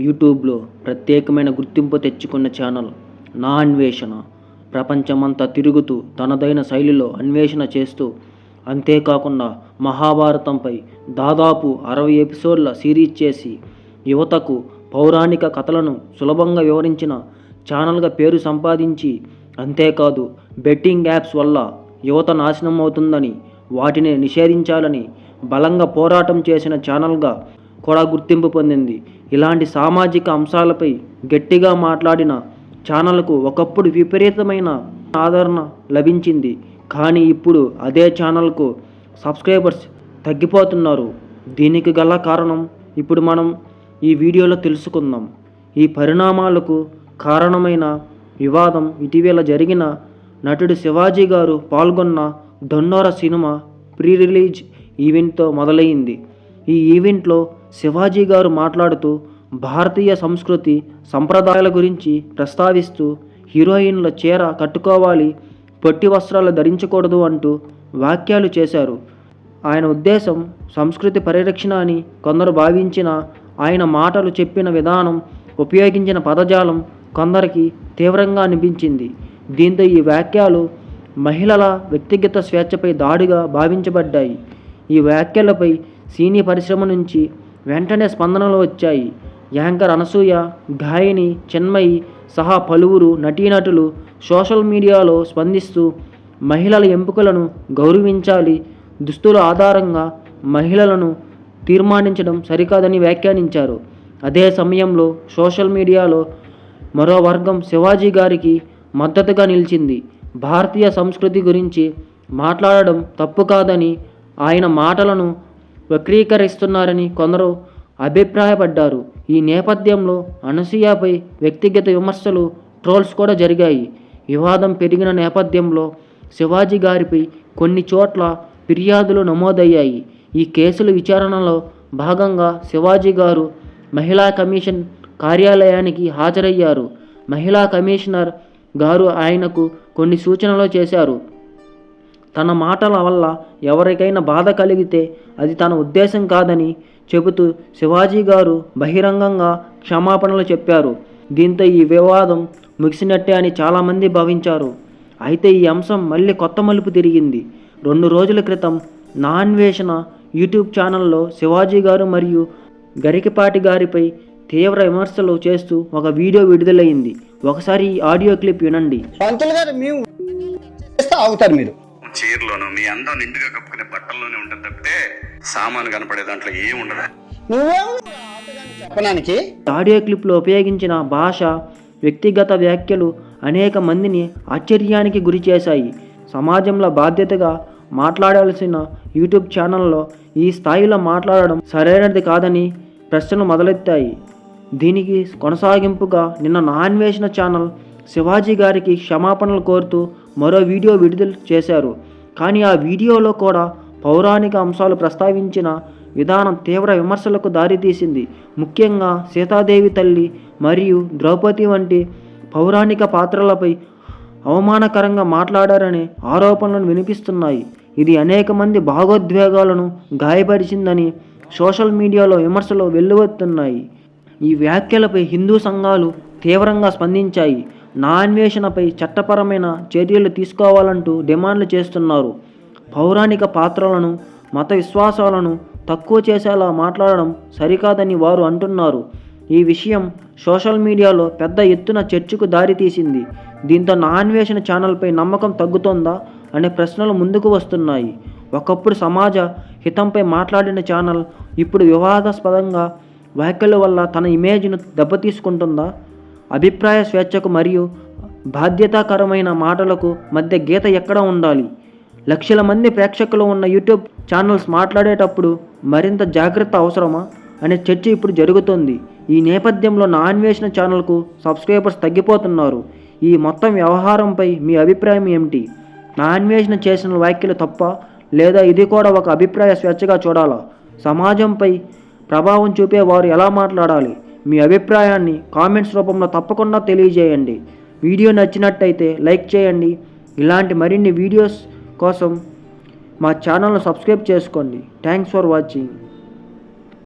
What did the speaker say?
యూట్యూబ్లో ప్రత్యేకమైన గుర్తింపు తెచ్చుకున్న ఛానల్ నా అన్వేషణ. ప్రపంచమంతా తిరుగుతూ తనదైన శైలిలో అన్వేషణ చేస్తూ, అంతేకాకుండా మహాభారతంపై దాదాపు 60 ఎపిసోడ్ల సిరీస్ చేసి యువతకు పౌరాణిక కథలను సులభంగా వివరించిన ఛానల్గా పేరు సంపాదించి, అంతేకాదు బెట్టింగ్ యాప్స్ వల్ల యువత నాశనం అవుతుందని, వాటిని నిషేధించాలని బలంగా పోరాటం చేసిన ఛానల్గా కూడా గుర్తింపు పొందింది. ఇలాంటి సామాజిక అంశాలపై గట్టిగా మాట్లాడిన ఛానల్కు ఒకప్పుడు విపరీతమైన ఆదరణ లభించింది. కానీ ఇప్పుడు అదే ఛానల్కు సబ్స్క్రైబర్స్ తగ్గిపోతున్నారు. దీనికి గల కారణం ఇప్పుడు మనం ఈ వీడియోలో తెలుసుకుందాం. ఈ పరిణామాలకు కారణమైన వివాదం ఇటీవల జరిగిన నటుడు శివాజీ గారు పాల్గొన్న దండోర సినిమా ప్రీ రిలీజ్ ఈవెంట్తో మొదలైంది. ఈ ఈవెంట్లో శివాజీ గారు మాట్లాడుతూ భారతీయ సంస్కృతి సంప్రదాయాల గురించి ప్రస్తావిస్తూ హీరోయిన్ల చీర కట్టుకోవాలి, పొట్టి వస్త్రాలు ధరించకూడదు అంటూ వ్యాఖ్యలు చేశారు. ఆయన ఉద్దేశం సంస్కృతి పరిరక్షణ అని కొందరు భావించిన ఆయన మాటలు చెప్పిన విధానం, ఉపయోగించిన పదజాలం కొందరికి తీవ్రంగా అనిపించింది. దీంతో ఈ వ్యాఖ్యలు మహిళల వ్యక్తిగత స్వేచ్ఛపై దాడిగా భావించబడ్డాయి. ఈ వ్యాఖ్యలపై సినీ పరిశ్రమ నుంచి వెంటనే స్పందనలు వచ్చాయి. యాంకర్ అనసూయ, గాయని చిన్మయి సహా పలువురు నటీనటులు సోషల్ మీడియాలో స్పందిస్తూ మహిళల ఎంపికలను గౌరవించాలి, దుస్తుల ఆధారంగా మహిళలను తీర్మానించడం సరికాదని వ్యాఖ్యానించారు. అదే సమయంలో సోషల్ మీడియాలో మరో వర్గం శివాజీ గారికి మద్దతుగా నిలిచింది. భారతీయ సంస్కృతి గురించి మాట్లాడడం తప్పు కాదని, ఆయన మాటలను వక్రీకరిస్తున్నారని కొందరు అభిప్రాయపడ్డారు. ఈ నేపథ్యంలో అనసూయపై వ్యక్తిగత విమర్శలు, ట్రోల్స్ కూడా జరిగాయి. వివాదం పెరిగిన నేపథ్యంలో శివాజీ గారిపై కొన్ని చోట్ల ఫిర్యాదులు నమోదయ్యాయి. ఈ కేసుల విచారణలో భాగంగా శివాజీ గారు మహిళా కమిషన్ కార్యాలయానికి హాజరయ్యారు. మహిళా కమిషనర్ గారు ఆయనకు కొన్ని సూచనలు చేశారు. తన మాటల వల్ల ఎవరికైనా బాధ కలిగితే అది తన ఉద్దేశం కాదని చెబుతూ శివాజీ గారు బహిరంగంగా క్షమాపణలు చెప్పారు. దీంతో ఈ వివాదం ముగిసినట్టే అని చాలామంది భావించారు. అయితే ఈ అంశం మళ్ళీ కొత్త మలుపు తిరిగింది. 2 రోజుల క్రితం నా అన్వేషణ యూట్యూబ్ ఛానల్లో శివాజీ గారు మరియు గరికపాటి గారిపై తీవ్ర విమర్శలు చేస్తూ ఒక వీడియో విడుదలైంది. ఒకసారి ఈ ఆడియో క్లిప్ వినండి. పంతులు గారు మేము ఆగుతారు, మీరు చీరలోను మీ అందం నిండుగా కప్పుకునే బట్టల్లోనే ఉంటుంది తప్పితే సామాను కనపడే దాంట్లో ఏం ఉండదు. చెప్పడానికి ఆడియో క్లిప్లో ఉపయోగించిన భాష, వ్యక్తిగత వ్యాఖ్యలు అనేక మందిని ఆశ్చర్యానికి గురి చేశాయి. సమాజంలో బాధ్యతగా మాట్లాడాల్సిన యూట్యూబ్ ఛానల్లో ఈ స్థాయిలో మాట్లాడడం సరైనది కాదని ప్రశ్నలు మొదలెత్తాయి. దీనికి కొనసాగింపుగా నిన్న నా అన్వేషణ ఛానల్ శివాజీ గారికి క్షమాపణలు కోరుతూ మరో వీడియో విడుదల చేశారు. కానీ ఆ వీడియోలో కూడా పౌరాణిక అంశాలు ప్రస్తావించిన విధానం తీవ్ర విమర్శలకు దారితీసింది. ముఖ్యంగా సీతాదేవి తల్లి మరియు ద్రౌపది వంటి పౌరాణిక పాత్రలపై అవమానకరంగా మాట్లాడారనే ఆరోపణలు వినిపిస్తున్నాయి. ఇది అనేక మంది భావోద్వేగాలను గాయపరిచిందని సోషల్ మీడియాలో విమర్శలు వెల్లువెత్తున్నాయి. ఈ వ్యాఖ్యలపై హిందూ సంఘాలు తీవ్రంగా స్పందించాయి. నా అన్వేషణపై చట్టపరమైన చర్యలు తీసుకోవాలంటూ డిమాండ్లు చేస్తున్నారు. పౌరాణిక పాత్రలను, మత విశ్వాసాలను తక్కువ చేసేలా మాట్లాడడం సరికాదని వారు అంటున్నారు. ఈ విషయం సోషల్ మీడియాలో పెద్ద ఎత్తున చర్చకు దారితీసింది. దీంతో నా అన్వేషణ ఛానల్పై నమ్మకం తగ్గుతోందా అనే ప్రశ్నలు ముందుకు వస్తున్నాయి. ఒకప్పుడు సమాజ హితంపై మాట్లాడిన ఛానల్ ఇప్పుడు వివాదాస్పదంగా వ్యాఖ్యల వల్ల తన ఇమేజ్ను దెబ్బతీసుకుంటుందా? అభిప్రాయ స్వేచ్ఛకు మరియు బాధ్యతాకరమైన మాటలకు మధ్య గీత ఎక్కడ ఉండాలి? లక్షల మంది ప్రేక్షకులు ఉన్న యూట్యూబ్ ఛానల్స్ మాట్లాడేటప్పుడు మరింత జాగ్రత్త అవసరమా అనే చర్చ ఇప్పుడు జరుగుతోంది. ఈ నేపథ్యంలో నా అన్వేషణ ఛానల్కు సబ్స్క్రైబర్స్ తగ్గిపోతున్నారు. ఈ మొత్తం వ్యవహారంపై మీ అభిప్రాయం ఏమిటి? నా అన్వేషణ చేసిన వ్యాఖ్యలు తప్ప, లేదా ఇది కూడా ఒక అభిప్రాయ స్వేచ్ఛగా చూడాలా? సమాజంపై ప్రభావం చూపే వారు ఎలా మాట్లాడాలి? మీ అభిప్రాయాన్ని కామెంట్స్ రూపంలో తప్పకుండా తెలియజేయండి. వీడియో నచ్చినట్టయితే లైక్ చేయండి. ఇలాంటి మరిన్ని వీడియోస్ కోసం మా ఛానల్ను సబ్స్క్రైబ్ చేసుకోండి. Thanks for watching.